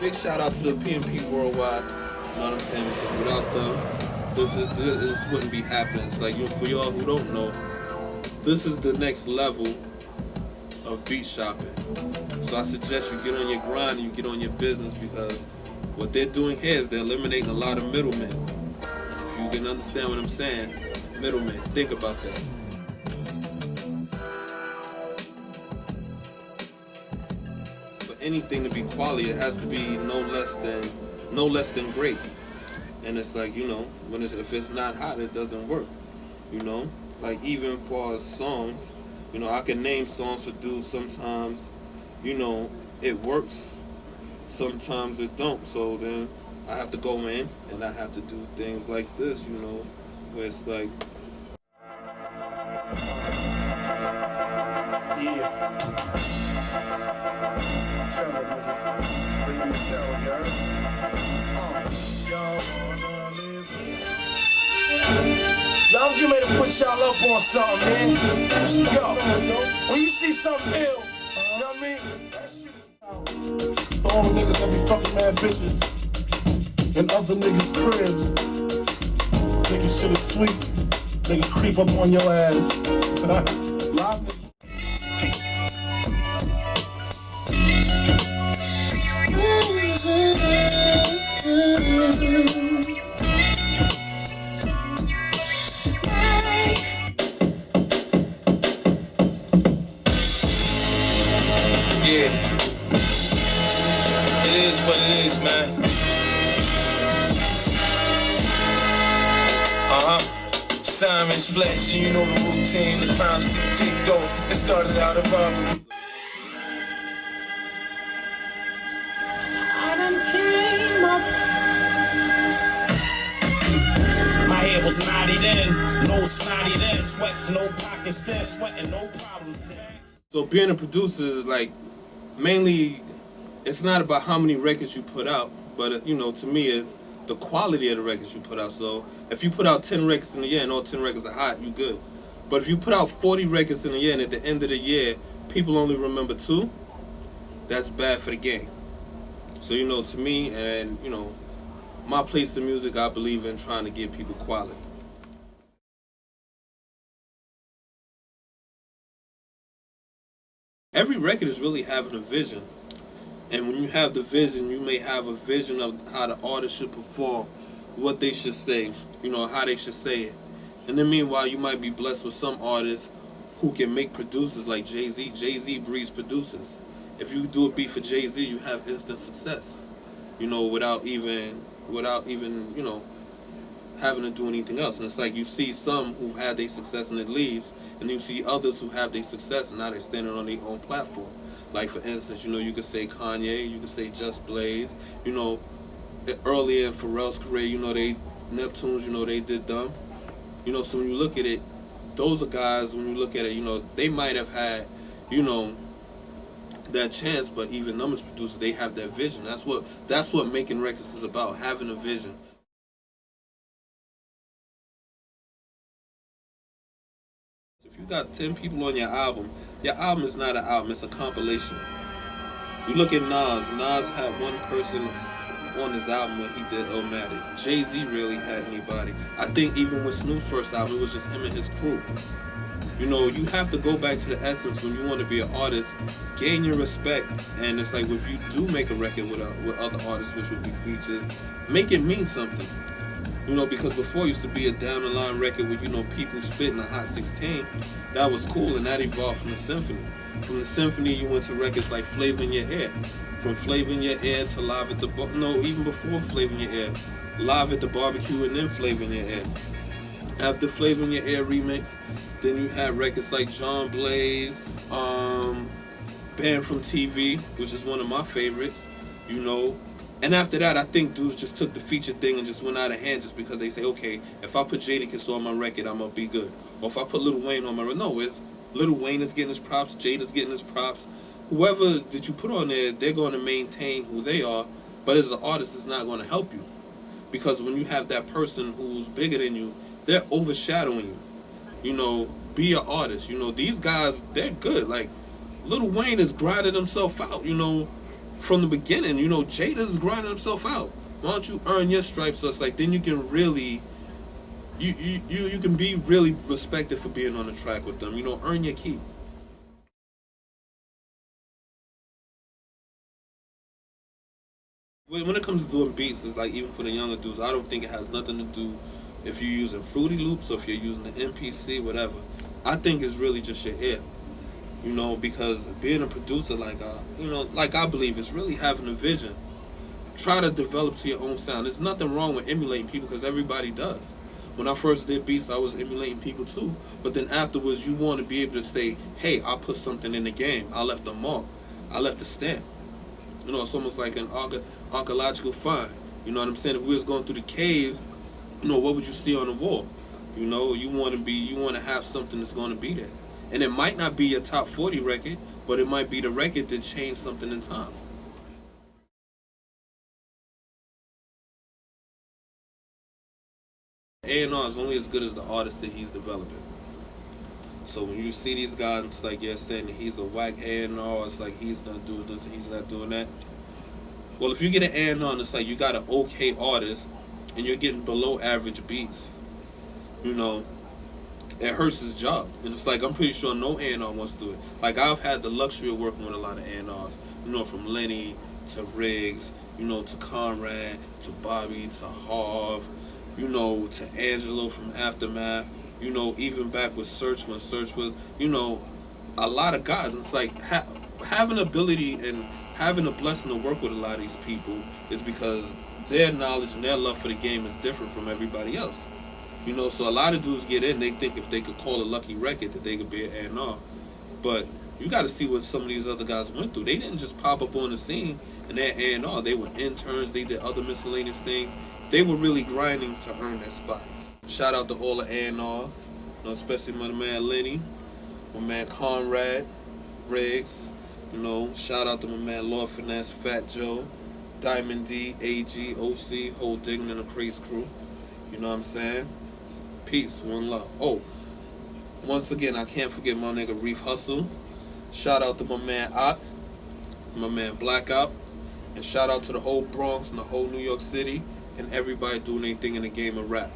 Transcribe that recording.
Big shout out to the Pmpworldwide. You know what I'm saying? Because without them, this wouldn't be happening. It's like, for y'all who don't know, this is the next level of beat shopping. So I suggest you get on your grind and you get on your business, because what they're doing here is they're eliminating a lot of middlemen. If you can understand what I'm saying, middlemen, think about that. For anything to be quality, it has to be no less than great. And it's like, you know, if it's not hot, it doesn't work. You know, like even for songs, you know, I can name songs for dudes. Sometimes, you know, it works. Sometimes it don't. So then I have to go in and I have to do things like this, you know, where it's like, yeah. Tell her, nigga. Bring him to tell her, y'all getting ready to put y'all up on something, man. Yo, when you see something ill, you know what I mean? That shit is for all the niggas that be fucking mad bitches and other niggas' cribs. Nigga shit is sweet. Nigga creep up on your ass. Live nigga. Yeah, it is what it is, man. Simon's flesh, you know the routine, the crime scene ticked off. It started out of robbery. I done came up. My hair was knotted in, no snotty then, sweats, no pockets then, sweating, no problems then. so being a producer is like, mainly, it's not about how many records you put out, but you know, to me, it's the quality of the records you put out. So if you put out 10 records in a year and all 10 records are hot, you good. But if you put out 40 records in a year and at the end of the year, people only remember 2, that's bad for the game. So, you know, to me, and, you know, my place in music, I believe in trying to give people quality. Every record is really having a vision. And when you have the vision, you may have a vision of how the artist should perform, what they should say, you know, how they should say it. And then meanwhile, you might be blessed with some artists who can make producers like Jay-Z. Jay-Z breeds producers. If you do a beat for Jay-Z, you have instant success, you know, without even, you know, having to do anything else. And it's like you see some who had their success and it leaves, and you see others who have their success and now they're standing on their own platform. Like, for instance, you know, you could say Kanye, you could say Just Blaze, you know, earlier in Pharrell's career, you know, Neptunes, you know, they did them. You know, so when you look at it, those are guys, when you look at it, you know, they might have had, you know, that chance, but even them as producers, they have that vision. That's what making records is about, having a vision. If you got 10 people on your album is not an album, it's a compilation. You look at Nas had one person on his album when he did Illmatic. Jay-Z really had anybody. I think even with Snoop's first album, it was just him and his crew. You know, you have to go back to the essence when you want to be an artist, gain your respect, and it's like if you do make a record with other artists, which would be features, make it mean something. You know, because before it used to be a down-the-line record with, you know, people spitting a hot 16. That was cool, and that evolved from the symphony. From the symphony, you went to records like Flavor in Your Ear. From Flavor in Your Ear to Live at the even before Flavor in Your Ear, Live at the Barbecue and then Flavor in Your Ear. After Flavor in Your Ear remix, then you had records like John Blaze, Banned from TV, which is one of my favorites, you know. And after that, I think dudes just took the feature thing and just went out of hand just because they say, okay, if I put Jadakiss on my record, I'm going to be good. Or if I put Lil Wayne on my record, no, it's Lil Wayne is getting his props, Jada's getting his props. Whoever that you put on there, they're going to maintain who they are, but as an artist, it's not going to help you. Because when you have that person who's bigger than you, they're overshadowing you. You know, be an artist. You know, these guys, they're good. Like, Lil Wayne is grinding himself out, you know, from the beginning. You know, Jada's grinding himself out. Why don't you earn your stripes? So it's like, then you can really, you can be really respected for being on the track with them. You know, earn your keep. When it comes to doing beats, it's like, even for the younger dudes, I don't think it has nothing to do if you're using Fruity Loops or if you're using the MPC, whatever. I think it's really just your ear. You know, because being a producer, like, you know, like I believe, is really having a vision. Try to develop to your own sound. There's nothing wrong with emulating people, because everybody does. When I first did beats, I was emulating people too. But then afterwards, you want to be able to say, hey, I put something in the game. I left a mark. I left a stamp. You know, it's almost like an archaeological find. You know what I'm saying? If we was going through the caves, you know, what would you see on the wall? You know, you want to have something that's going to be there. And it might not be your top 40 record, but it might be the record that changed something in time. A&R is only as good as the artist that he's developing. So when you see these guys, it's like you're saying that he's a whack A&R, it's like he's not doing this and he's not doing that. Well, if you get an A&R and it's like you got an okay artist and you're getting below average beats, you know, it hurts his job. And it's like, I'm pretty sure no A&R wants to do it. Like, I've had the luxury of working with a lot of A&Rs, you know, from Lenny to Riggs, you know, to Conrad, to Bobby, to Harv, you know, to Angelo from Aftermath, you know, even back with Search, when Search was, you know, a lot of guys. And it's like, having ability and having the blessing to work with a lot of these people is because their knowledge and their love for the game is different from everybody else. You know, so a lot of dudes get in, they think if they could call a lucky record that they could be an A&R. But you got to see what some of these other guys went through. They didn't just pop up on the scene and they're A&R. They were interns, they did other miscellaneous things. They were really grinding to earn that spot. Shout out to all the A&Rs, you know, especially my man Lenny, my man Conrad, Riggs, you know, shout out to my man Lord Finesse, Fat Joe, Diamond D, AG, OC, Whole Diggin' and the Craze Crew. You know what I'm saying? Peace, one love. Oh, once again, I can't forget my nigga Reef Hustle. Shout out to my man Ott, my man Blackout, and shout out to the whole Bronx and the whole New York City and everybody doing anything in the game of rap.